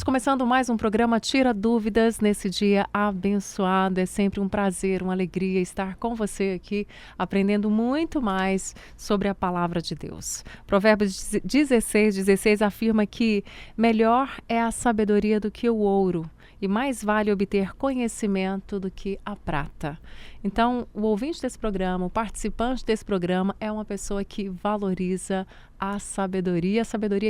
Começando mais um programa Tira Dúvidas nesse dia abençoado. É sempre um prazer, uma alegria estar com você aqui, aprendendo muito mais sobre a palavra de Deus. Provérbios 16 afirma que melhor é a sabedoria do que o ouro e mais vale obter conhecimento do que a prata. Então, o ouvinte desse programa, o participante desse programa é uma pessoa que valoriza a sabedoria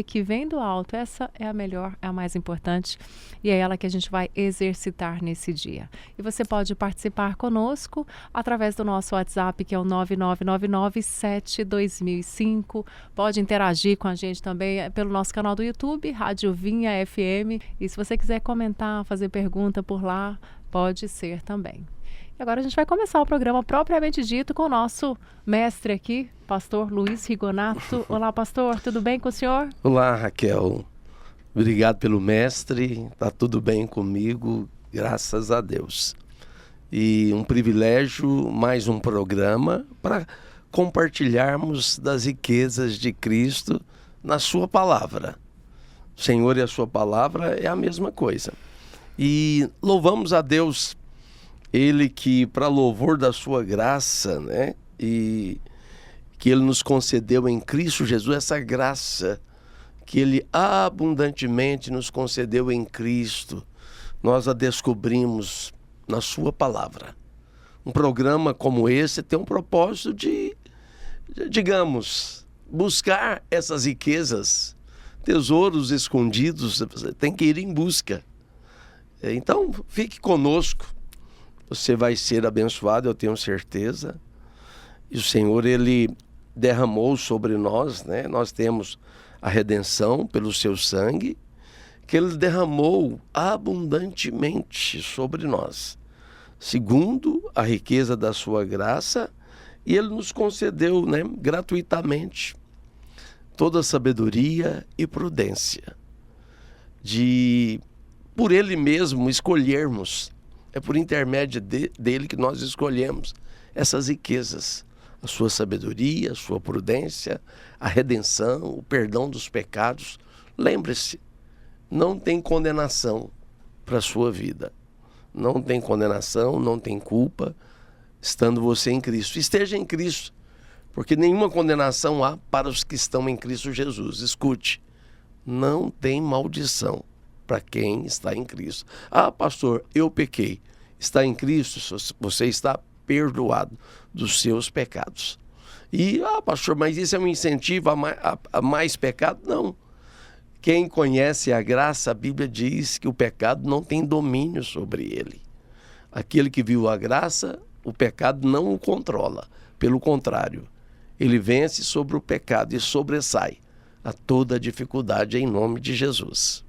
que vem do alto. Essa é a melhor, é a mais importante e é ela que a gente vai exercitar nesse dia. E você pode participar conosco através do nosso WhatsApp, que é o 9999-72005. Pode interagir com a gente também pelo nosso canal do YouTube, Rádio Vinha FM. E se você quiser comentar, fazer pergunta por lá, pode ser também. E agora a gente vai começar o programa propriamente dito com o nosso mestre aqui, pastor Luiz Rigonato. Olá, pastor, tudo bem com o senhor? Olá, Raquel. Obrigado pelo mestre, tá tudo bem comigo, graças a Deus. E um privilégio, mais um programa para compartilharmos das riquezas de Cristo na sua palavra. O Senhor e a sua palavra é a mesma coisa. E louvamos a Deus, Ele que, para louvor da sua graça, né? E que Ele nos concedeu em Cristo Jesus, essa graça que Ele abundantemente nos concedeu em Cristo, nós a descobrimos na sua palavra. Um programa como esse tem um propósito de, digamos, buscar essas riquezas, tesouros escondidos, você tem que ir em busca. Então, fique conosco, você vai ser abençoado, eu tenho certeza. E o Senhor, Ele derramou sobre nós, né? Nós temos a redenção pelo seu sangue, que Ele derramou abundantemente sobre nós, segundo a riqueza da sua graça, e Ele nos concedeu, né, gratuitamente toda a sabedoria e prudência, por Ele mesmo escolhermos. É por intermédio dele que nós escolhemos essas riquezas, a sua sabedoria, a sua prudência, a redenção, o perdão dos pecados. Lembre-se, não tem condenação para a sua vida. Não tem condenação, não tem culpa, estando você em Cristo. Esteja em Cristo, porque nenhuma condenação há para os que estão em Cristo Jesus. Escute, não tem maldição para quem está em Cristo. Ah, pastor, eu pequei. Está em Cristo, você está perdoado dos seus pecados. E, pastor, mas isso é um incentivo a mais pecado? Não. Quem conhece a graça, a Bíblia diz que o pecado não tem domínio sobre ele. Aquele que viu a graça, o pecado não o controla. Pelo contrário, ele vence sobre o pecado e sobressai a toda dificuldade em nome de Jesus.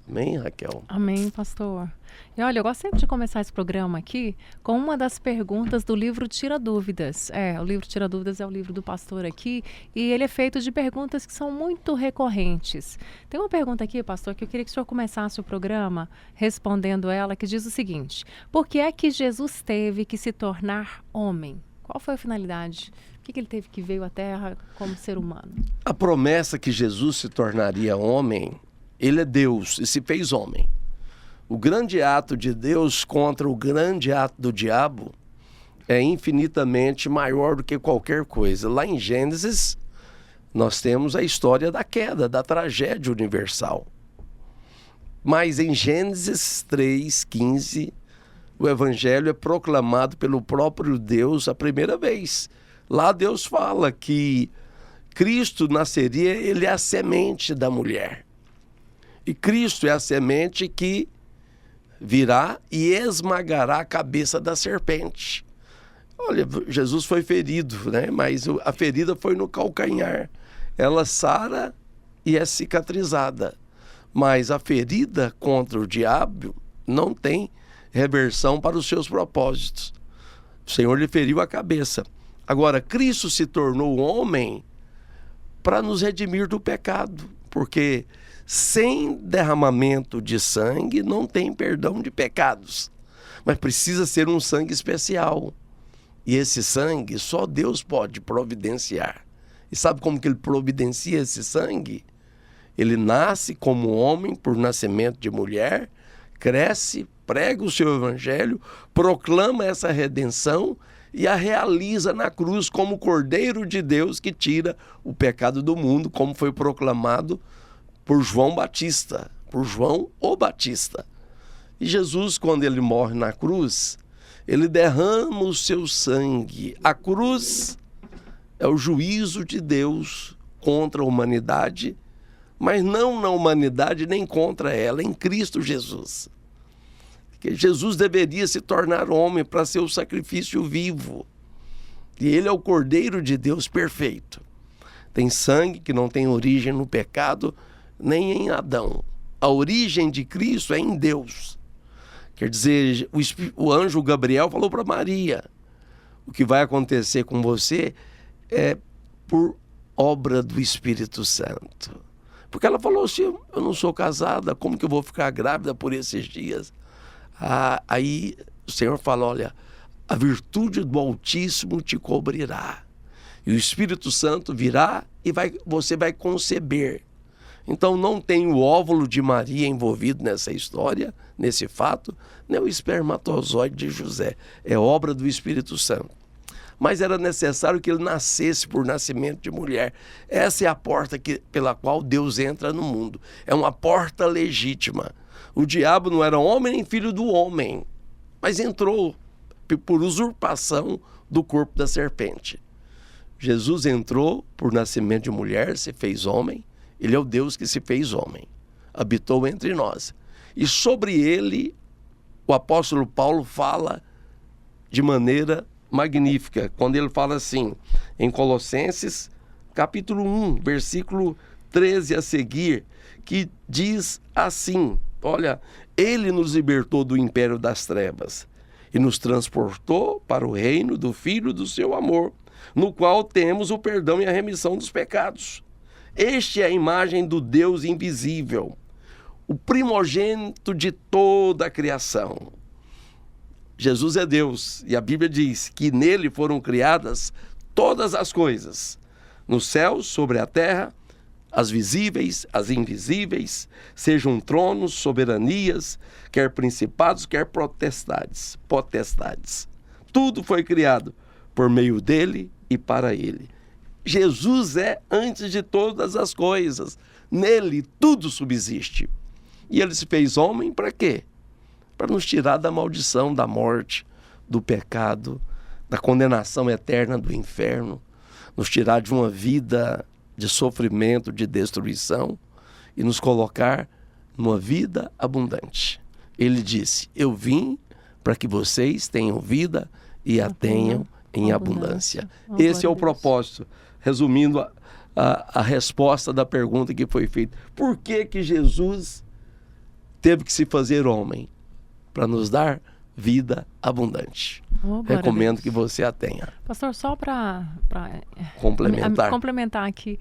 Amém, Raquel? Amém, pastor. E olha, eu gosto sempre de começar esse programa aqui com uma das perguntas do livro Tira Dúvidas. O livro Tira Dúvidas é o livro do pastor aqui e ele é feito de perguntas que são muito recorrentes. Tem uma pergunta aqui, pastor, que eu queria que o senhor começasse o programa respondendo ela, que diz o seguinte: por que é que Jesus teve que se tornar homem? Qual foi a finalidade? O que ele teve que veio à Terra como ser humano? A promessa que Jesus se tornaria homem, Ele é Deus e se fez homem. O grande ato de Deus contra o grande ato do diabo é infinitamente maior do que qualquer coisa. Lá em Gênesis, nós temos a história da queda, da tragédia universal. Mas em Gênesis 3:15, o evangelho é proclamado pelo próprio Deus a primeira vez. Lá Deus fala que Cristo nasceria, ele é a semente da mulher. E Cristo é a semente que virá e esmagará a cabeça da serpente. Olha, Jesus foi ferido, né? Mas a ferida foi no calcanhar. Ela sara e é cicatrizada. Mas a ferida contra o diabo não tem reversão para os seus propósitos. O Senhor lhe feriu a cabeça. Agora, Cristo se tornou homem para nos redimir do pecado. Porque sem derramamento de sangue não tem perdão de pecados. Mas precisa ser um sangue especial. E esse sangue só Deus pode providenciar. E sabe como que ele providencia esse sangue? Ele nasce como homem por nascimento de mulher, cresce, prega o seu evangelho, proclama essa redenção e a realiza na cruz como Cordeiro de Deus que tira o pecado do mundo, como foi proclamado por João Batista, por João o Batista. E Jesus, quando ele morre na cruz, ele derrama o seu sangue. A cruz é o juízo de Deus contra a humanidade, mas não na humanidade nem contra ela, em Cristo Jesus. Que Jesus deveria se tornar homem para ser o sacrifício vivo. E ele é o Cordeiro de Deus perfeito. Tem sangue que não tem origem no pecado, nem em Adão. A origem de Cristo é em Deus. Quer dizer, o anjo Gabriel falou para Maria: o que vai acontecer com você é por obra do Espírito Santo. Porque ela falou assim: eu não sou casada, como que eu vou ficar grávida por esses dias? Aí o Senhor fala: olha, a virtude do Altíssimo te cobrirá. E o Espírito Santo virá e você vai conceber. Então não tem o óvulo de Maria envolvido nessa história, nesse fato, nem o espermatozoide de José. É obra do Espírito Santo. Mas era necessário que ele nascesse por nascimento de mulher. Essa é a porta pela qual Deus entra no mundo. É uma porta legítima. O diabo não era homem nem filho do homem, mas entrou por usurpação do corpo da serpente. Jesus entrou por nascimento de mulher, se fez homem. Ele é o Deus que se fez homem, habitou entre nós. E sobre ele, o apóstolo Paulo fala de maneira magnífica, quando ele fala assim, em Colossenses, capítulo 1, versículo 13 a seguir, que diz assim: olha, ele nos libertou do império das trevas e nos transportou para o reino do Filho do seu amor, no qual temos o perdão e a remissão dos pecados. Este é a imagem do Deus invisível, o primogênito de toda a criação. Jesus é Deus, e a Bíblia diz que nele foram criadas todas as coisas, nos céus, sobre a terra, as visíveis, as invisíveis, sejam tronos, soberanias, quer principados, quer potestades. Tudo foi criado por meio dele e para ele. Jesus é antes de todas as coisas. Nele tudo subsiste. E ele se fez homem para quê? Para nos tirar da maldição, da morte, do pecado, da condenação eterna do inferno, nos tirar de uma vida de sofrimento, de destruição e nos colocar numa vida abundante. Ele disse: eu vim para que vocês tenham vida e a tenham em abundância. Esse é o propósito. Resumindo a resposta da pergunta que foi feita. Por que Jesus teve que se fazer homem? Para nos dar vida abundante. Recomendo que você a tenha. Pastor, só para complementar aqui,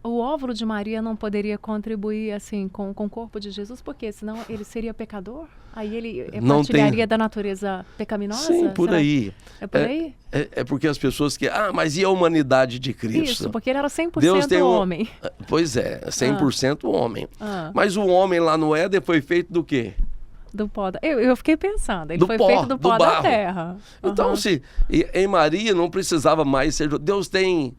o óvulo de Maria não poderia contribuir assim com o corpo de Jesus, porque senão ele seria pecador? Aí ele partilharia da natureza pecaminosa? Sim, por Será? aí. É por aí? É porque as pessoas que... mas e a humanidade de Cristo? Isso, porque ele era 100% Deus tem homem. Pois é, 100% homem. Mas o homem lá no Éden foi feito do quê? Do pó eu fiquei pensando, ele foi feito do pó da terra. Então, em Maria não precisava mais ser... Deus tem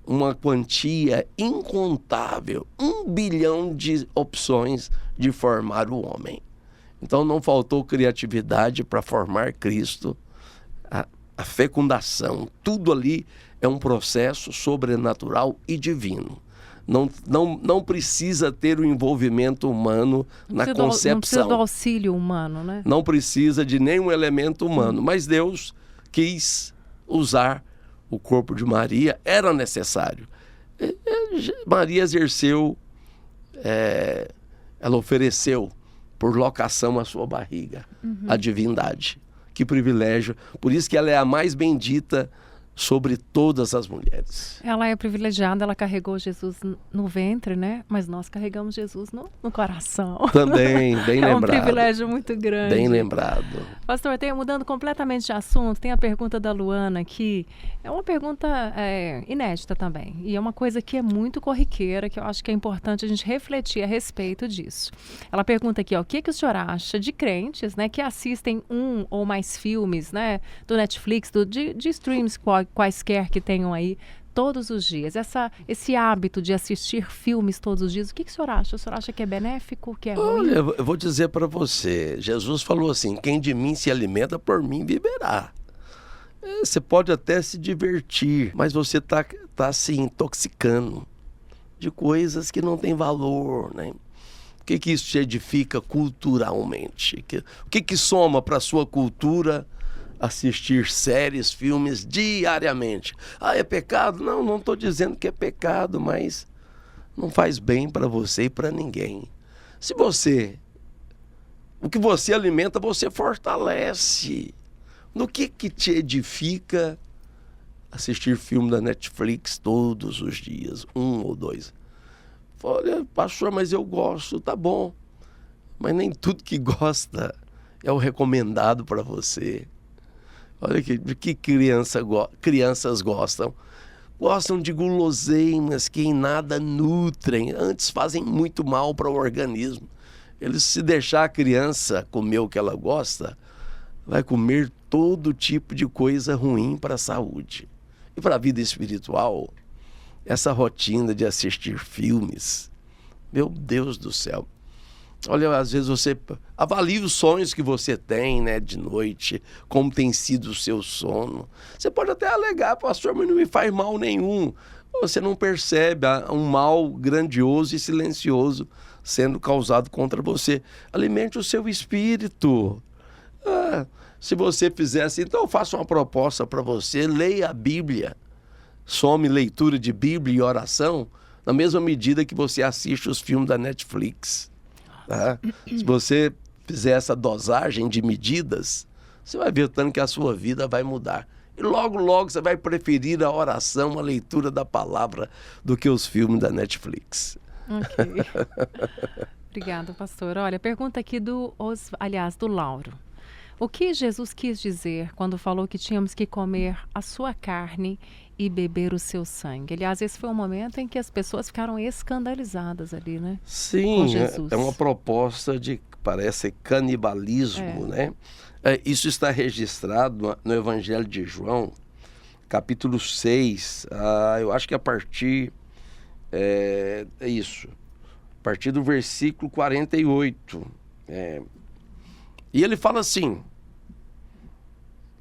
uma quantia incontável, 1 bilhão de opções de formar o homem. Então não faltou criatividade para formar Cristo, a fecundação, tudo ali é um processo sobrenatural e divino. Não precisa ter o envolvimento humano na concepção. Não precisa do auxílio humano, né? Não precisa de nenhum elemento humano. Mas Deus quis usar o corpo de Maria, era necessário. Maria exerceu, ela ofereceu por locação a sua barriga, a divindade. Que privilégio. Por isso que ela é a mais bendita sobre todas as mulheres. Ela é privilegiada, ela carregou Jesus no ventre, né? Mas nós carregamos Jesus no coração. Também, bem lembrado. É um privilégio muito grande. Bem lembrado. Pastor, mudando completamente de assunto, tem a pergunta da Luana aqui. É uma pergunta inédita também. E é uma coisa que é muito corriqueira, que eu acho que é importante a gente refletir a respeito disso. Ela pergunta aqui, ó, o que o senhor acha de crentes, né, que assistem um ou mais filmes, né, do Netflix, de streams quaisquer que tenham aí, todos os dias. Esse hábito de assistir filmes todos os dias, o que o senhor acha? O senhor acha que é benéfico, que é ruim? Olha, eu vou dizer para você, Jesus falou assim, quem de mim se alimenta, por mim viverá. Você pode até se divertir, mas você tá se intoxicando de coisas que não têm valor, né? O que isso te edifica culturalmente? O que soma para a sua cultura assistir séries, filmes diariamente? Ah, é pecado? Não estou dizendo que é pecado, mas não faz bem para você e para ninguém. O que você alimenta, você fortalece. No que te edifica assistir filme da Netflix todos os dias, 1 ou 2? Olha, pastor, mas eu gosto, tá bom. Mas nem tudo que gosta é o recomendado para você. Olha que crianças gostam. Gostam de guloseimas que em nada nutrem, antes fazem muito mal para o organismo. Se deixar a criança comer o que ela gosta, vai comer todo tipo de coisa ruim para a saúde. E para a vida espiritual, essa rotina de assistir filmes, meu Deus do céu. Olha, às vezes você avalia os sonhos que você tem, né, de noite, como tem sido o seu sono. Você pode até alegar, pastor, mas não me faz mal nenhum. Você não percebe um mal grandioso e silencioso sendo causado contra você. Alimente o seu espírito. Se você fizer assim, então eu faço uma proposta para você, leia a Bíblia. Some leitura de Bíblia e oração na mesma medida que você assiste os filmes da Netflix. Tá? Se você fizer essa dosagem de medidas, você vai ver tanto que a sua vida vai mudar. E logo, logo você vai preferir a oração, a leitura da palavra, do que os filmes da Netflix. Ok. Obrigada, pastor. Olha, pergunta aqui do Lauro. O que Jesus quis dizer quando falou que tínhamos que comer a sua carne e beber o seu sangue? Aliás, esse foi um momento em que as pessoas ficaram escandalizadas ali, né? Sim, é uma proposta de, parece, canibalismo, né? Isso está registrado no Evangelho de João, capítulo 6, eu acho que a partir, é isso, a partir do versículo 48, e ele fala assim,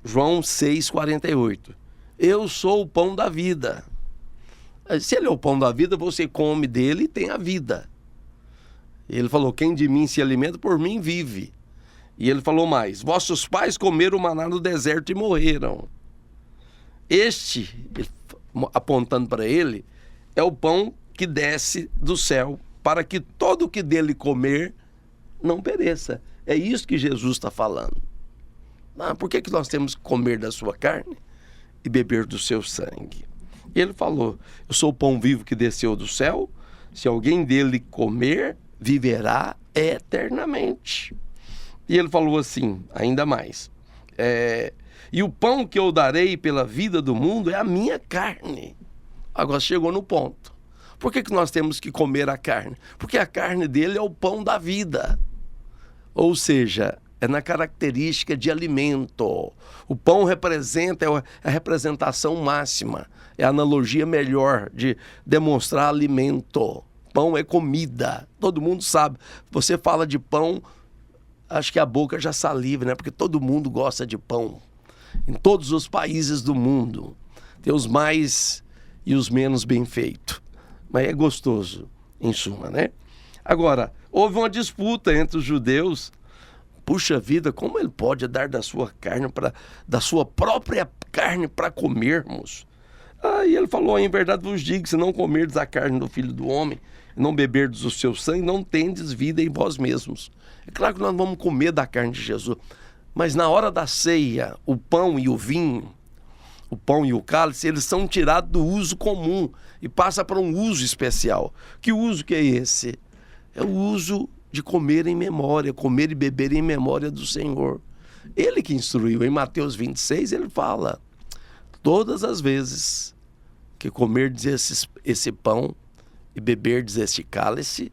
João 6, 48, eu sou o pão da vida. Se ele é o pão da vida, você come dele e tem a vida. Ele falou, quem de mim se alimenta, por mim vive. E ele falou mais, vossos pais comeram maná no deserto e morreram. Este, apontando para ele, é o pão que desce do céu, para que todo o que dele comer não pereça. É isso que Jesus está falando. Por que nós temos que comer da sua carne e beber do seu sangue? E ele falou, eu sou o pão vivo que desceu do céu, se alguém dele comer, viverá eternamente. E ele falou assim, ainda mais, e o pão que eu darei pela vida do mundo é a minha carne. Agora chegou no ponto. Por que nós temos que comer a carne? Porque a carne dele é o pão da vida. Ou seja, é na característica de alimento. O pão representa, é a representação máxima, é a analogia melhor de demonstrar alimento. Pão é comida, todo mundo sabe. Você fala de pão, acho que a boca já saliva, né? Porque todo mundo gosta de pão. Em todos os países do mundo. Tem os mais e os menos bem feitos. Mas é gostoso, em suma, né? Agora, houve uma disputa entre os judeus. Puxa vida, como ele pode dar da sua carne, da sua própria carne para comermos? E ele falou, em verdade vos digo, se não comerdes a carne do Filho do Homem, e não beberdes o seu sangue, não tendes vida em vós mesmos. É claro que nós vamos comer da carne de Jesus, mas na hora da ceia, o pão e o vinho o pão e o cálice, eles são tirados do uso comum e passa para um uso especial. Que uso que é esse? É o uso de comer em memória, comer e beber em memória do Senhor. Ele que instruiu. Em Mateus 26, ele fala: todas as vezes que comerdes esse pão e beberdes este cálice,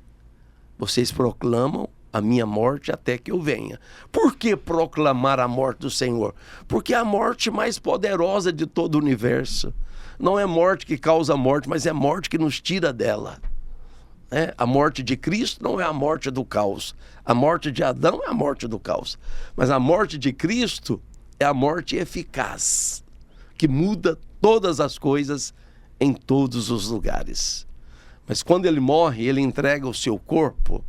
vocês proclamam a minha morte até que eu venha. Por que proclamar a morte do Senhor? Porque é a morte mais poderosa de todo o universo. Não é morte que causa morte, mas é morte que nos tira dela. A morte de Cristo não é a morte do caos. A morte de Adão é a morte do caos. Mas a morte de Cristo é a morte eficaz, que muda todas as coisas em todos os lugares. Mas quando ele morre, ele entrega o seu corpo.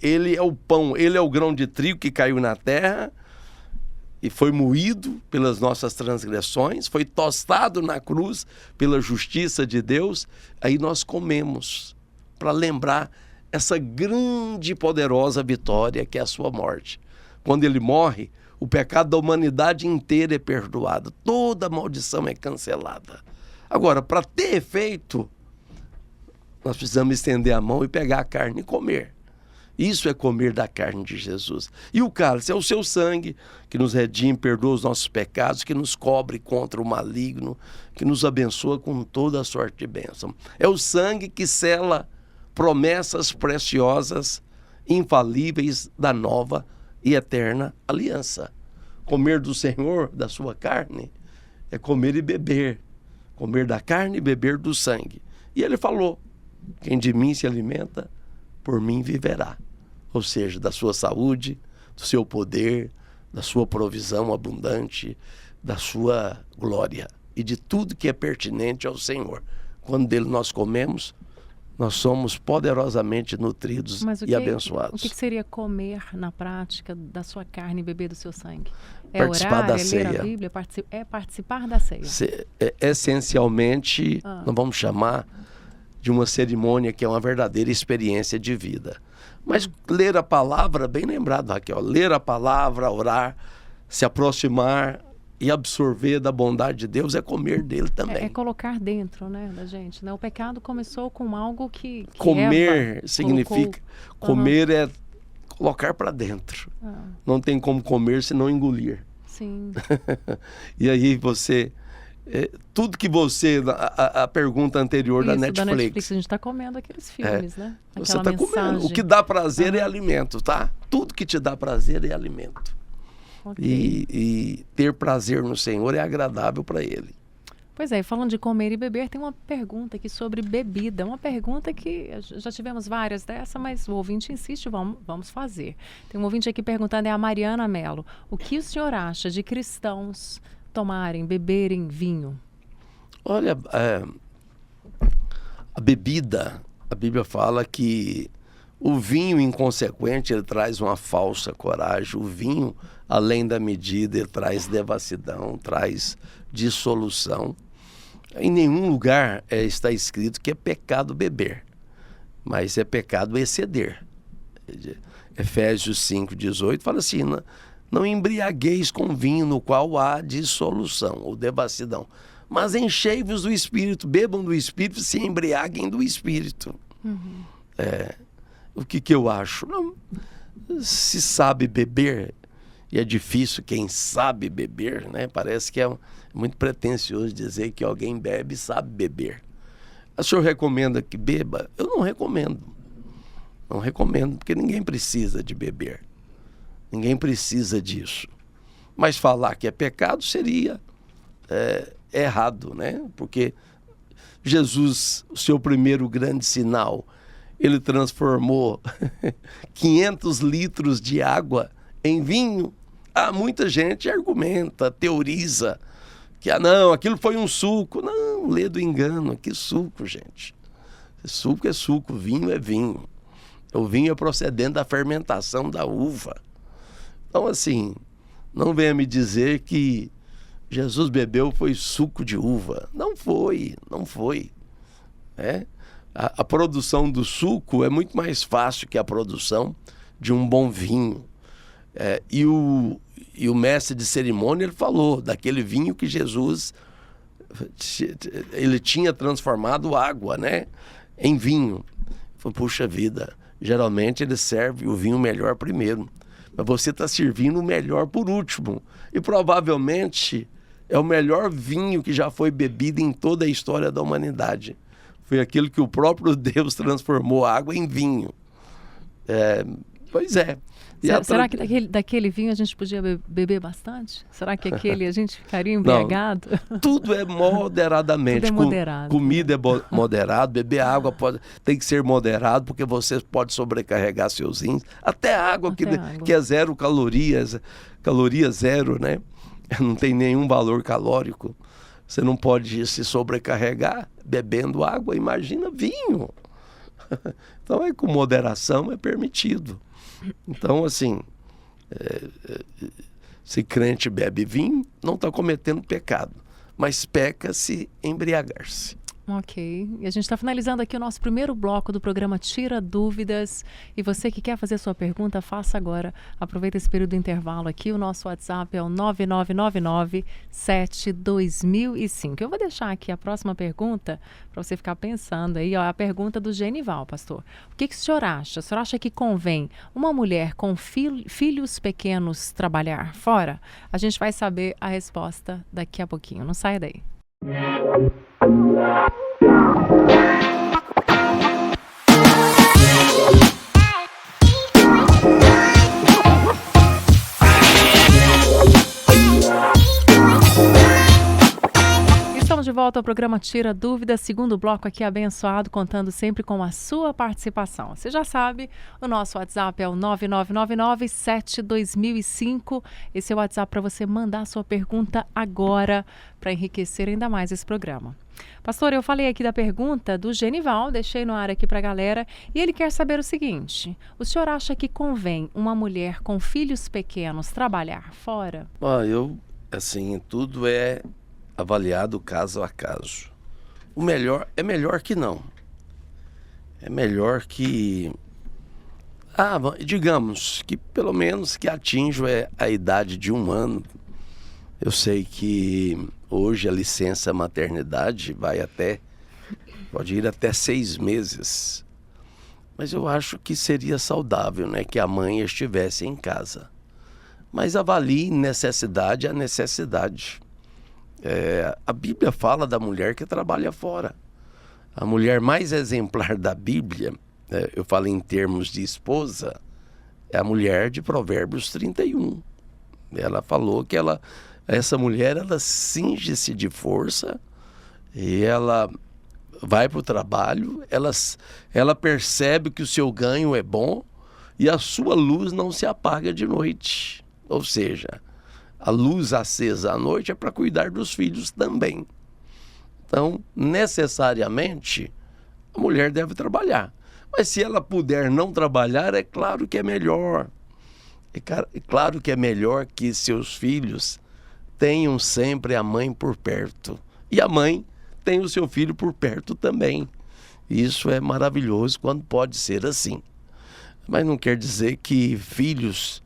Ele é o pão, ele é o grão de trigo que caiu na terra e foi moído pelas nossas transgressões, foi tostado na cruz pela justiça de Deus. Aí nós comemos para lembrar essa grande e poderosa vitória que é a sua morte. Quando ele morre, o pecado da humanidade inteira é perdoado, toda maldição é cancelada. Agora, para ter efeito, nós precisamos estender a mão e pegar a carne e comer. Isso é comer da carne de Jesus. E o cálice é o seu sangue, que nos redime, perdoa os nossos pecados, que nos cobre contra o maligno, que nos abençoa com toda a sorte de bênção. É o sangue que sela promessas preciosas, infalíveis da nova e eterna aliança. Comer do Senhor, da sua carne, é comer e beber. Comer da carne e beber do sangue. E ele falou: quem de mim se alimenta, por mim viverá. Ou seja, da sua saúde, do seu poder, da sua provisão abundante, da sua glória e de tudo que é pertinente ao Senhor. Quando dele nós comemos, nós somos poderosamente nutridos e abençoados. O que seria comer na prática da sua carne e beber do seu sangue? É participar orar, da é ceia. ler a Bíblia, é participar da ceia. Essencialmente, nós vamos chamar de uma cerimônia que é uma verdadeira experiência de vida. Mas ler a palavra, bem lembrado, Raquel, ler a palavra, orar, se aproximar e absorver da bondade de Deus é comer dele também. É colocar dentro, né, da gente, né? O pecado começou com algo que comer Eva significa, comer é colocar para dentro. Não tem como comer se não engolir. Sim. E aí você... tudo que você... A pergunta anterior da Netflix. A gente está comendo aqueles filmes, né? Você está comendo. O que dá prazer é alimento, tá? Tudo que te dá prazer é alimento. Okay. E ter prazer no Senhor é agradável para Ele. Pois é, falando de comer e beber, tem uma pergunta aqui sobre bebida. Uma pergunta que já tivemos várias dessa, mas o ouvinte insiste, vamos fazer. Tem um ouvinte aqui perguntando, é a Mariana Mello. O que o senhor acha de cristãos tomarem, beberem vinho? Olha, a bebida, a Bíblia fala que o vinho inconsequente, ele traz uma falsa coragem. O vinho, além da medida, ele traz devassidão, traz dissolução. Em nenhum lugar está escrito que é pecado beber, mas é pecado exceder. Efésios 5,18 fala assim, não embriagueis com vinho no qual há dissolução ou devassidão, mas enchei-vos do Espírito, bebam do Espírito, se embriaguem do Espírito. Uhum. O que eu acho? Não, se sabe beber, e é difícil quem sabe beber, né? Parece que é muito pretensioso dizer que alguém bebe e sabe beber. O senhor recomenda que beba? Eu não recomendo. Não recomendo, porque ninguém precisa de beber. Ninguém precisa disso. Mas falar que é pecado seria errado, né? Porque Jesus, o seu primeiro grande sinal, ele transformou 500 litros de água em vinho. Muita gente argumenta, teoriza que não, aquilo foi um suco. Não, lê do engano, que suco, gente. Suco é suco, vinho é vinho. O vinho é procedente da fermentação da uva. Então, assim, não venha me dizer que Jesus bebeu foi suco de uva. Não foi. A produção do suco é muito mais fácil que a produção de um bom vinho. E o mestre de cerimônia, ele falou daquele vinho que Jesus ele tinha transformado água, né, em vinho. Falei, puxa vida, geralmente ele serve o vinho melhor primeiro, mas você está servindo o melhor por último. E provavelmente é o melhor vinho que já foi bebido em toda a história da humanidade. Foi aquilo que o próprio Deus transformou a água em vinho. Pois é. Será que daquele vinho a gente podia beber bastante? Será que aquele a gente ficaria embriagado? Não, tudo é moderadamente. Tudo é moderado. Comida é moderado, beber água tem que ser moderado, porque você pode sobrecarregar seus rins. Até água, que é 0 calorias, caloria zero, né? Não tem nenhum valor calórico. Você não pode se sobrecarregar bebendo água, imagina vinho. Então, com moderação é permitido. Então, assim, se crente bebe vinho, não está cometendo pecado, mas peca se embriagar-se. Ok. E a gente está finalizando aqui o nosso primeiro bloco do programa Tira Dúvidas. E você que quer fazer sua pergunta, faça agora. Aproveita esse período de intervalo aqui. O nosso WhatsApp é o 9999-72005. Eu vou deixar aqui a próxima pergunta para você ficar pensando aí. Ó, a pergunta do Genival, pastor. O que o senhor acha? O senhor acha que convém uma mulher com filhos pequenos trabalhar fora? A gente vai saber a resposta daqui a pouquinho. Não saia daí. Estamos de volta ao programa Tira Dúvidas, segundo bloco aqui abençoado, contando sempre com a sua participação. Você já sabe, o nosso WhatsApp é o 9999-72005. Esse é o WhatsApp para você mandar a sua pergunta agora, para enriquecer ainda mais esse programa. Pastor, eu falei aqui da pergunta do Genival, deixei no ar aqui para a galera, e ele quer saber o seguinte: o senhor acha que convém uma mulher com filhos pequenos trabalhar fora? Assim, tudo é avaliado caso a caso. O melhor é melhor que não. É melhor que, digamos, que pelo menos que atinja a idade de 1 ano. Eu sei que hoje a licença maternidade pode ir até 6 meses. Mas eu acho que seria saudável, né, que a mãe estivesse em casa. Mas avalie necessidade a necessidade. A Bíblia fala da mulher que trabalha fora. A mulher mais exemplar da Bíblia, eu falo em termos de esposa, é a mulher de Provérbios 31. Ela falou que essa mulher, ela cinge-se de força e ela vai para o trabalho, ela percebe que o seu ganho é bom e a sua luz não se apaga de noite. Ou seja, a luz acesa à noite é para cuidar dos filhos também. Então, necessariamente, a mulher deve trabalhar. Mas se ela puder não trabalhar, é claro que é melhor. É claro que é melhor que seus filhos tenham sempre a mãe por perto. E a mãe tem o seu filho por perto também. Isso é maravilhoso quando pode ser assim. Mas não quer dizer que filhos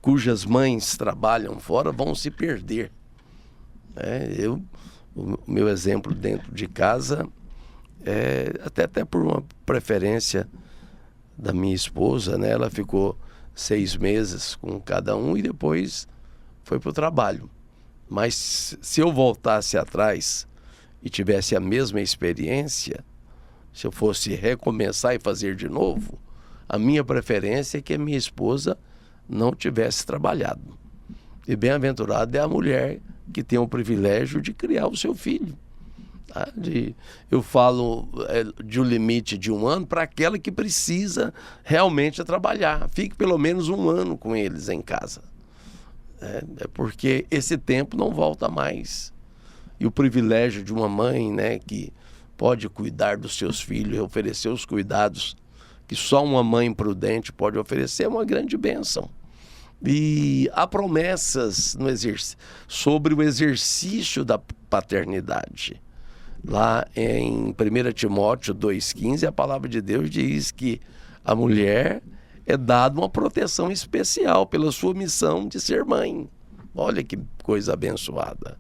cujas mães trabalham fora vão se perder. O meu exemplo dentro de casa, até por uma preferência da minha esposa, né? Ela ficou 6 meses com cada um e depois foi para o trabalho. Mas se eu voltasse atrás e tivesse a mesma experiência, se eu fosse recomeçar e fazer de novo, a minha preferência é que a minha esposa não tivesse trabalhado. E bem-aventurada é a mulher que tem o privilégio de criar o seu filho. Tá? Eu falo de um limite de 1 ano para aquela que precisa realmente trabalhar. Fique pelo menos 1 ano com eles em casa. Porque esse tempo não volta mais. E o privilégio de uma mãe, né, que pode cuidar dos seus filhos, oferecer os cuidados que só uma mãe prudente pode oferecer, é uma grande bênção. E há promessas sobre o exercício da paternidade. Lá em 1 Timóteo 2,15, a palavra de Deus diz que a mulher é dada uma proteção especial pela sua missão de ser mãe. Olha que coisa abençoada.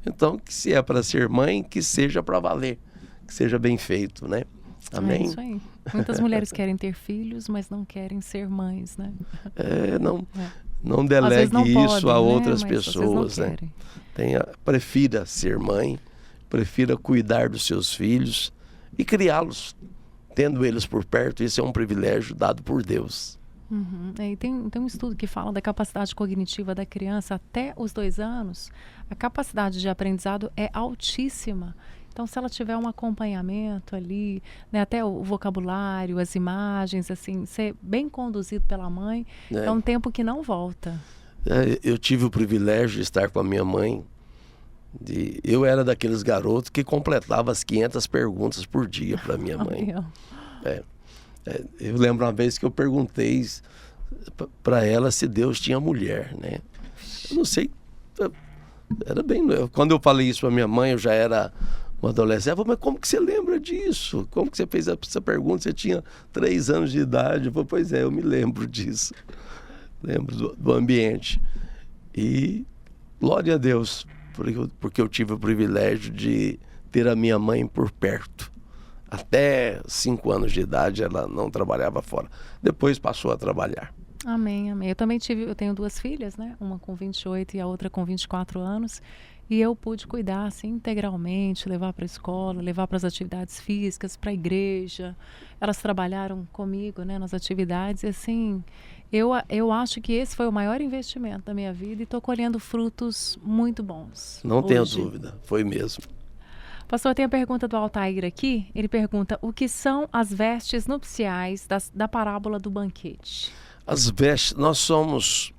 Então, que se é para ser mãe, que seja para valer, que seja bem feito, né? Amém? É isso aí. Muitas mulheres querem ter filhos, mas não querem ser mães, né? Não delegue não isso podem, a né? outras Mas pessoas, né? Prefira ser mãe, prefira cuidar dos seus filhos e criá-los, tendo eles por perto. Isso é um privilégio dado por Deus. Uhum. E tem um estudo que fala da capacidade cognitiva da criança até os 2 anos. A capacidade de aprendizado é altíssima. Então, se ela tiver um acompanhamento ali, né, até o vocabulário, as imagens, assim, ser bem conduzido pela mãe, é um tempo que não volta. Eu tive o privilégio de estar com a minha mãe. Eu era daqueles garotos que completava as 500 perguntas por dia para minha mãe. Eu lembro uma vez que eu perguntei para ela se Deus tinha mulher, né? Eu não sei, era bem... Quando eu falei isso para minha mãe, eu já era um adolescente. Ela falou, mas como que você lembra disso? Como que você fez essa pergunta? Você tinha 3 anos de idade. Eu falei, pois é, eu me lembro disso. Lembro do ambiente. E glória a Deus, porque eu tive o privilégio de ter a minha mãe por perto. Até 5 anos de idade ela não trabalhava fora. Depois passou a trabalhar. Amém, amém. Eu tenho 2 filhas, né? Uma com 28 e a outra com 24 anos. E eu pude cuidar assim, integralmente, levar para a escola, levar para as atividades físicas, para a igreja. Elas trabalharam comigo, né, nas atividades. E assim, eu acho que esse foi o maior investimento da minha vida e estou colhendo frutos muito bons. Não tenho dúvida, foi mesmo. Pastor, tem a pergunta do Altair aqui. Ele pergunta, o que são as vestes nupciais da parábola do banquete? As vestes, nós somos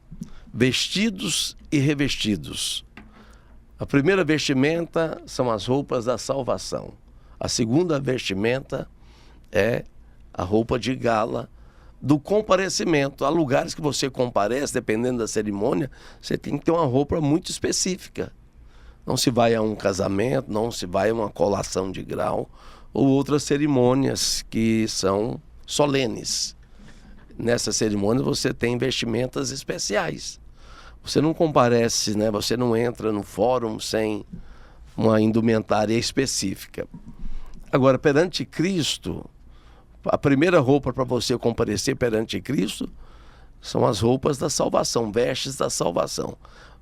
vestidos e revestidos. A primeira vestimenta são as roupas da salvação. A segunda vestimenta é a roupa de gala do comparecimento. Há lugares que você comparece, dependendo da cerimônia, você tem que ter uma roupa muito específica. Não se vai a um casamento, não se vai a uma colação de grau ou outras cerimônias que são solenes. Nessa cerimônia você tem vestimentas especiais. Você não comparece, né? Você não entra no fórum sem uma indumentária específica. Agora, perante Cristo, a primeira roupa para você comparecer perante Cristo são as roupas da salvação, vestes da salvação.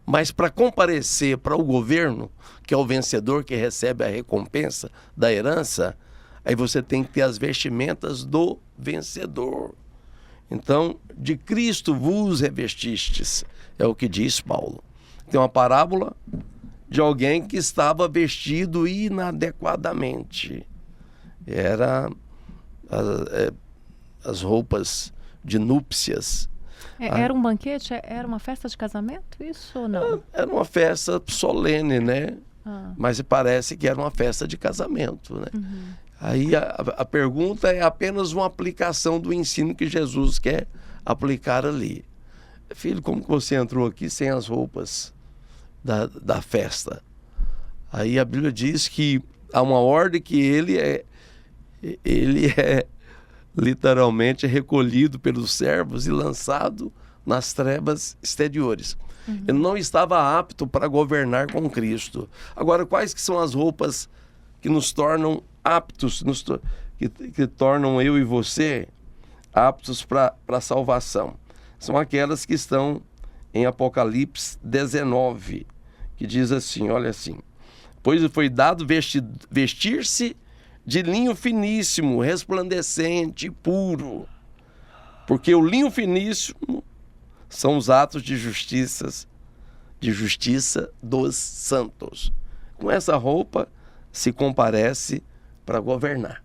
Mas para comparecer para o governo, que é o vencedor que recebe a recompensa da herança, aí você tem que ter as vestimentas do vencedor. Então, de Cristo vos revestistes, é o que diz Paulo. Tem uma parábola de alguém que estava vestido inadequadamente. Era as roupas de núpcias. Era um banquete? Era uma festa de casamento, isso ou não? Era uma festa solene, né? Mas parece que era uma festa de casamento, né? Uhum. Aí a pergunta é apenas uma aplicação do ensino que Jesus quer aplicar ali. Filho, como que você entrou aqui sem as roupas da festa? Aí a Bíblia diz que há uma ordem que ele é literalmente recolhido pelos servos e lançado nas trevas exteriores. Uhum. Ele não estava apto para governar com Cristo. Agora, quais que são as roupas que nos tornam aptos, que tornam eu e você aptos para a salvação? São aquelas que estão em Apocalipse 19, que diz assim, olha assim, pois foi dado vestir-se de linho finíssimo, resplandecente e puro, porque o linho finíssimo são os atos de justiça dos santos. Com essa roupa se comparece para governar.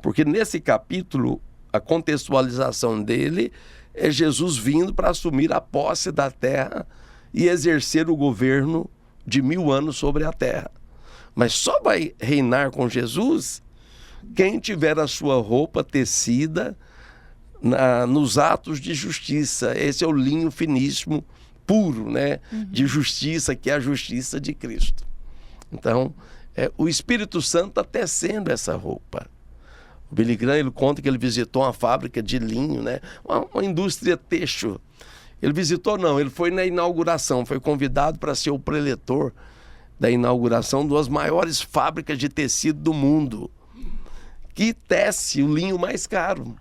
Porque nesse capítulo, a contextualização dele é Jesus vindo para assumir a posse da terra e exercer o governo de 1000 anos sobre a terra. Mas só vai reinar com Jesus quem tiver a sua roupa tecida nos atos de justiça. Esse é o linho finíssimo, puro, né? De justiça, que é a justiça de Cristo. Então, o Espírito Santo está tecendo essa roupa. O Billy Graham, ele conta que ele visitou uma fábrica de linho, né? Uma indústria têxtil. Ele visitou não, ele foi na inauguração, foi convidado para ser o preletor da inauguração de uma das maiores fábricas de tecido do mundo, que tece o linho mais caro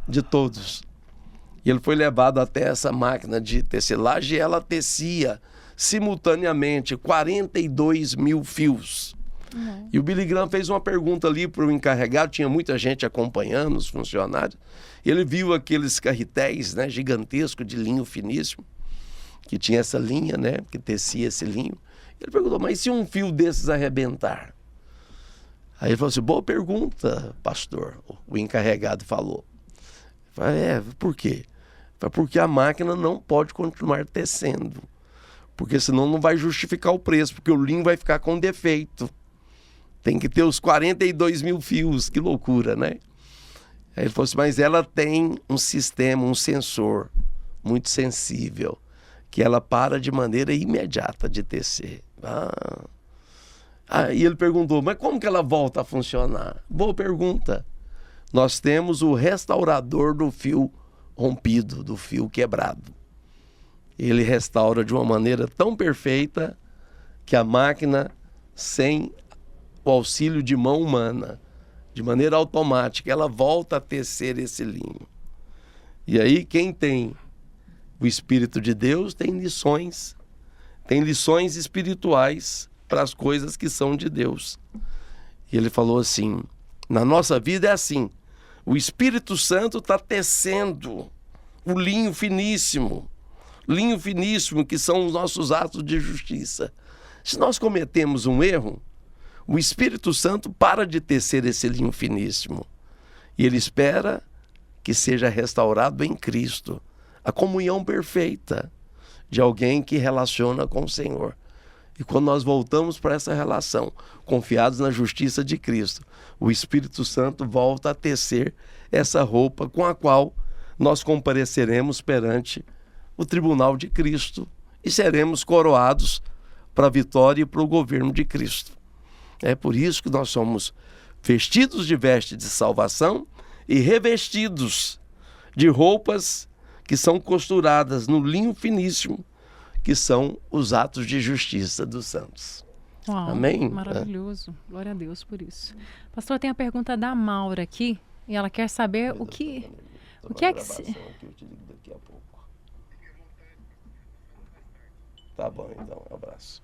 de todos. E ele foi levado até essa máquina de tecelagem e ela tecia simultaneamente 42 mil fios. E o Billy Graham fez uma pergunta ali para o encarregado, tinha muita gente acompanhando, os funcionários. Ele viu aqueles carretéis, né, gigantescos de linho finíssimo, que tinha essa linha, né, que tecia esse linho. Ele perguntou, mas se um fio desses arrebentar? Aí ele falou assim, boa pergunta, pastor, o encarregado falou. Por quê? Porque a máquina não pode continuar tecendo, porque senão não vai justificar o preço, porque o linho vai ficar com defeito. Tem que ter os 42 mil fios, que loucura, né? Aí ele falou assim, mas ela tem um sistema, um sensor muito sensível, que ela para de maneira imediata de tecer. Aí ele perguntou, mas como que ela volta a funcionar? Boa pergunta. Nós temos o restaurador do fio rompido, do fio quebrado. Ele restaura de uma maneira tão perfeita que a máquina, sem o auxílio de mão humana, de maneira automática, ela volta a tecer esse linho. E aí quem tem o Espírito de Deus tem lições espirituais para as coisas que são de Deus. E ele falou assim, na nossa vida é assim, o Espírito Santo está tecendo o linho finíssimo que são os nossos atos de justiça. Se nós cometemos um erro, o Espírito Santo para de tecer esse linho finíssimo e ele espera que seja restaurado em Cristo a comunhão perfeita de alguém que relaciona com o Senhor. E quando nós voltamos para essa relação, confiados na justiça de Cristo, o Espírito Santo volta a tecer essa roupa com a qual nós compareceremos perante o tribunal de Cristo e seremos coroados para a vitória e para o governo de Cristo. É por isso que nós somos vestidos de veste de salvação e revestidos de roupas que são costuradas no linho finíssimo, que são os atos de justiça dos santos. Uau, amém? Maravilhoso. Glória a Deus por isso. Pastor, tem a pergunta da Maura aqui, e ela quer saber o que é que... Eu te ligo daqui a pouco. Tá bom, então. Um abraço.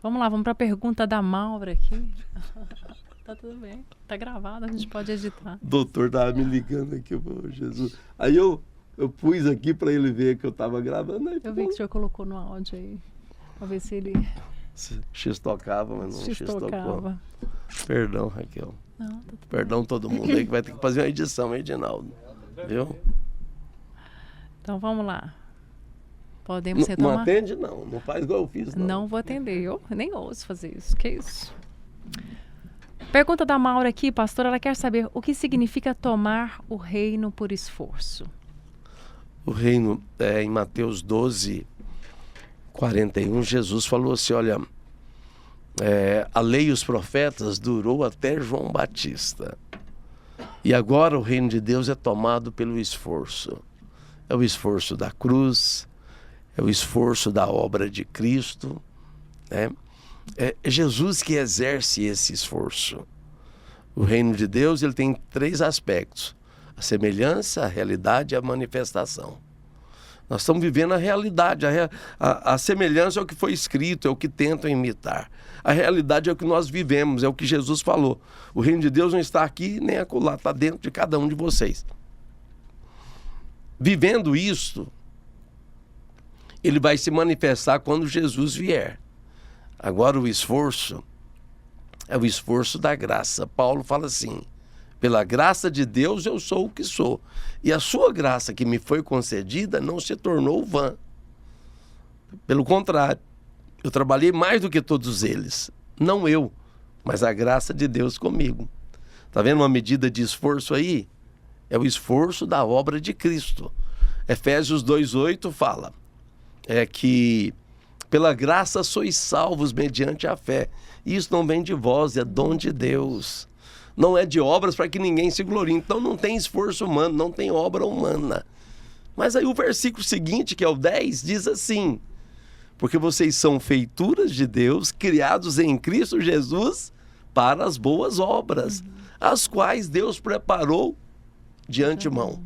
Vamos lá, vamos para a pergunta da Maura aqui. Tá tudo bem. Tá gravado, a gente pode editar. O doutor tava me ligando aqui, oh, Jesus. Aí eu pus aqui para ele ver que eu tava gravando. Aí, eu vi que o senhor colocou no áudio aí. Pra ver se ele... X tocava, mas não X tocou. Perdão, Raquel. Não, tá Perdão todo mundo aí que vai ter que fazer uma edição, hein, Edinaldo? Viu? Então vamos lá. Podemos retomar? Não atende, não. Não faz igual eu fiz, não. Não vou atender. Eu nem ouço fazer isso. Que isso? Pergunta da Maura aqui, pastor. Ela quer saber o que significa tomar o reino por esforço. O reino, em Mateus 12, 41, Jesus falou assim, olha, a lei e os profetas durou até João Batista. E agora o reino de Deus é tomado pelo esforço. É o esforço da cruz, é o esforço da obra de Cristo, né? É Jesus que exerce esse esforço. O reino de Deus, ele tem 3 aspectos: a semelhança, a realidade e a manifestação. Nós estamos vivendo a realidade. A semelhança é o que foi escrito, é o que tentam imitar. A realidade é o que nós vivemos, é o que Jesus falou. O reino de Deus não está aqui nem acolá, está dentro de cada um de vocês. Vivendo isso, ele vai se manifestar quando Jesus vier. Agora o esforço é o esforço da graça. Paulo fala assim, pela graça de Deus eu sou o que sou. E a sua graça que me foi concedida não se tornou vã. Pelo contrário, eu trabalhei mais do que todos eles. Não eu, mas a graça de Deus comigo. Está vendo uma medida de esforço aí? É o esforço da obra de Cristo. Efésios 2,8 fala que pela graça sois salvos mediante a fé. Isso não vem de vós, é dom de Deus. Não é de obras para que ninguém se glorie. Então não tem esforço humano, não tem obra humana. Mas aí o versículo seguinte, que é o 10, diz assim: Porque vocês são feituras de Deus, criados em Cristo Jesus para as boas obras, as quais Deus preparou de antemão,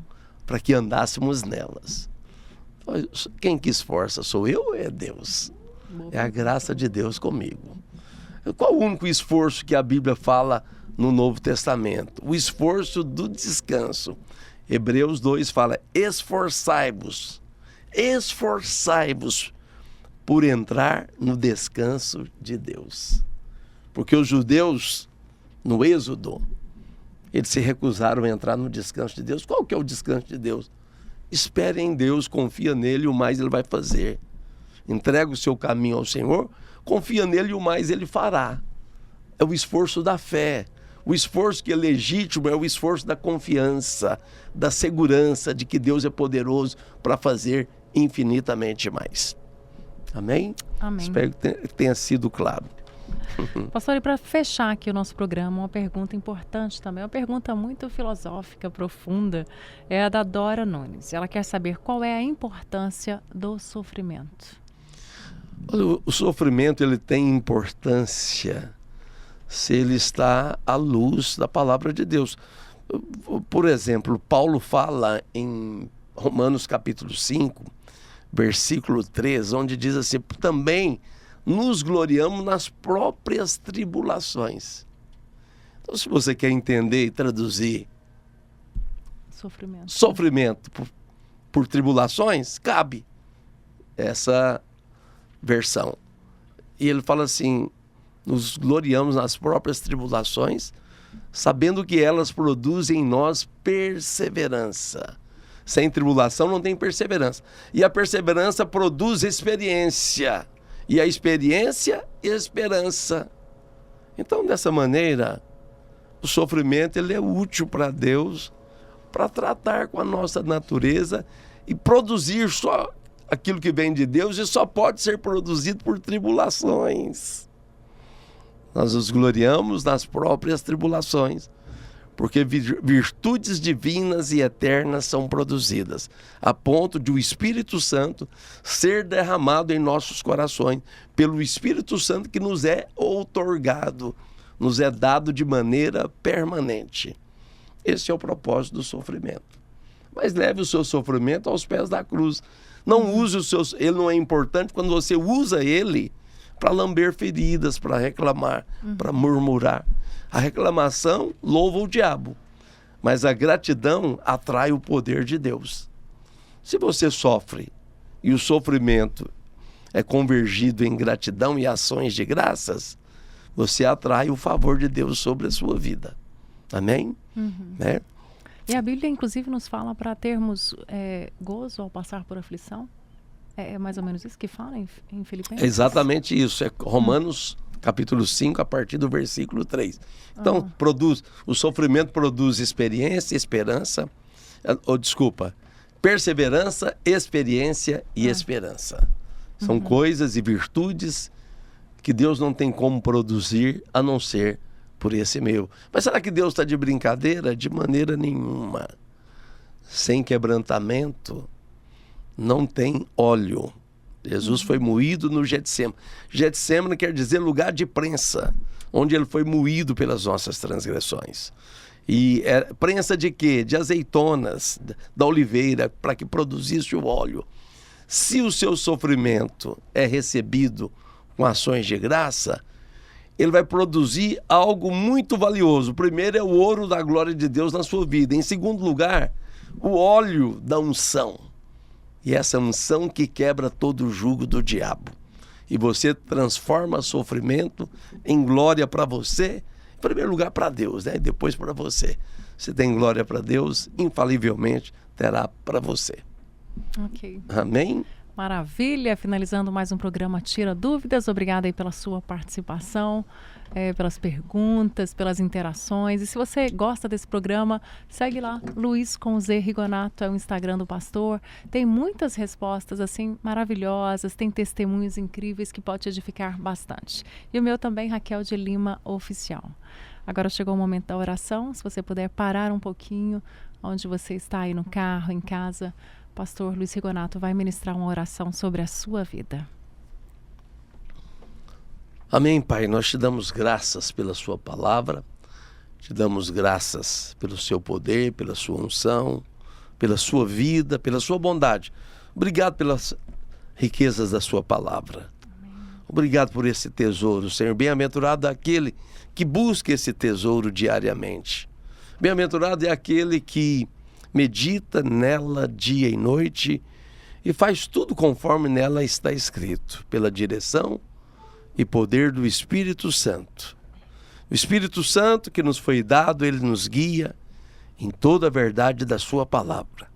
para que andássemos nelas. Quem que esforça? Sou eu ou é Deus? É a graça de Deus comigo. Qual o único esforço que a Bíblia fala no Novo Testamento? O esforço do descanso. Hebreus 2 fala: esforçai-vos por entrar no descanso de Deus. Porque os judeus, no Êxodo, eles se recusaram a entrar no descanso de Deus. Qual que é o descanso de Deus? Espere em Deus, confia nele e o mais ele vai fazer. Entrega o seu caminho ao Senhor, confia nele e o mais ele fará. É o esforço da fé. O esforço que é legítimo é o esforço da confiança, da segurança de que Deus é poderoso para fazer infinitamente mais. Amém? Amém. Espero que tenha sido claro. Pastor, e para fechar aqui o nosso programa, uma pergunta importante também, uma pergunta muito filosófica, profunda, é a da Dora Nunes. Ela quer saber qual é a importância do sofrimento. O sofrimento, ele tem importância se ele está à luz da palavra de Deus. Por exemplo, Paulo fala em Romanos capítulo 5, versículo 3, onde diz assim: também nos gloriamos nas próprias tribulações. Então, se você quer entender e traduzir sofrimento por tribulações, cabe essa versão. E ele fala assim: nos gloriamos nas próprias tribulações, sabendo que elas produzem em nós perseverança. Sem tribulação não tem perseverança. E a perseverança produz experiência. E a experiência, esperança. Então, dessa maneira, o sofrimento ele é útil para Deus, para tratar com a nossa natureza e produzir só aquilo que vem de Deus, e só pode ser produzido por tribulações. Nós nos gloriamos nas próprias tribulações, porque virtudes divinas e eternas são produzidas, a ponto de o Espírito Santo ser derramado em nossos corações, pelo Espírito Santo que nos é outorgado, nos é dado de maneira permanente. Esse é o propósito do sofrimento. Mas leve o seu sofrimento aos pés da cruz. Não use o seu... Ele não é importante quando você usa ele para lamber feridas, para reclamar, para murmurar. A reclamação louva o diabo, mas a gratidão atrai o poder de Deus. Se você sofre e o sofrimento é convergido em gratidão e ações de graças, você atrai o favor de Deus sobre a sua vida. Amém? Né? E a Bíblia, inclusive, nos fala para termos gozo ao passar por aflição. É mais ou menos isso que fala em Filipenses? É exatamente isso. É Romanos capítulo 5, a partir do versículo 3. Então, o sofrimento produz experiência, esperança, perseverança, experiência e esperança. São coisas e virtudes que Deus não tem como produzir a não ser por esse meio. Mas será que Deus está de brincadeira? De maneira nenhuma. Sem quebrantamento não tem óleo. Jesus foi moído no Getsêmani. Getsêmani quer dizer lugar de prensa, onde ele foi moído pelas nossas transgressões. E prensa de quê? De azeitonas, da oliveira, para que produzisse o óleo. Se o seu sofrimento é recebido com ações de graça, ele vai produzir algo muito valioso. Primeiro é o ouro da glória de Deus na sua vida. Em segundo lugar, o óleo da unção. E essa unção que quebra todo o jugo do diabo. E você transforma sofrimento em glória para você, em primeiro lugar para Deus, né? E depois para você. Se tem glória para Deus, infalivelmente terá para você. Ok. Amém? Maravilha, finalizando mais um programa Tira Dúvidas. Obrigada aí pela sua participação, pelas perguntas, pelas interações. E se você gosta desse programa, segue lá, Luiz com Z Rigonato, é o Instagram do pastor. Tem muitas respostas assim maravilhosas, tem testemunhos incríveis que pode te edificar bastante. E o meu também, Raquel de Lima Oficial. Agora chegou o momento da oração. Se você puder parar um pouquinho, onde você está aí no carro, em casa, Pastor Luiz Rigonato vai ministrar uma oração sobre a sua vida. Amém, Pai. Nós te damos graças pela sua palavra, te damos graças pelo seu poder, pela sua unção, pela sua vida, pela sua bondade. Obrigado pelas riquezas da sua palavra. Amém. Obrigado por esse tesouro, Senhor. Bem-aventurado é aquele que busca esse tesouro diariamente. Bem-aventurado é aquele que medita nela dia e noite e faz tudo conforme nela está escrito, pela direção e poder do Espírito Santo. O Espírito Santo que nos foi dado, ele nos guia em toda a verdade da sua palavra.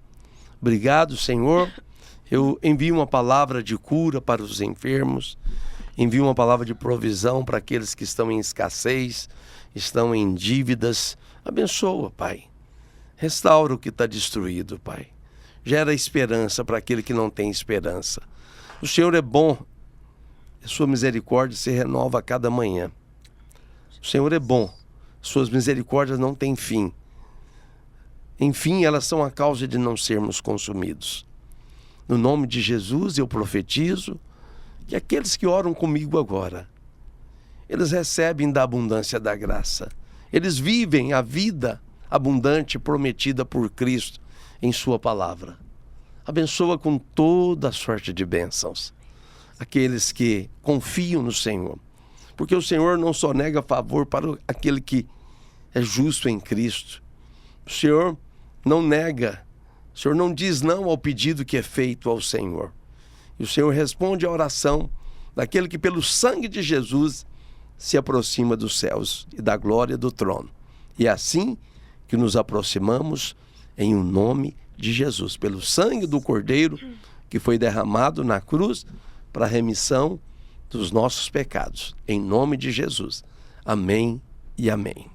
Obrigado, Senhor. Eu envio uma palavra de cura para os enfermos, envio uma palavra de provisão para aqueles que estão em escassez, estão em dívidas. Abençoa, Pai. Restaura o que está destruído, Pai. Gera esperança para aquele que não tem esperança. O Senhor é bom, a sua misericórdia se renova a cada manhã. O Senhor é bom, suas misericórdias não têm fim. Enfim, elas são a causa de não sermos consumidos. No nome de Jesus eu profetizo que aqueles que oram comigo agora, eles recebem da abundância da graça. Eles vivem a vida abundante prometida por Cristo em sua palavra. Abençoa com toda a sorte de bênçãos aqueles que confiam no Senhor, porque o Senhor não só nega favor para aquele que é justo em Cristo. O Senhor não nega, o Senhor não diz não ao pedido que é feito ao Senhor. E o Senhor responde à oração daquele que pelo sangue de Jesus se aproxima dos céus e da glória do trono. E é assim que nos aproximamos em o nome de Jesus, pelo sangue do Cordeiro que foi derramado na cruz para a remissão dos nossos pecados. Em nome de Jesus. Amém e amém.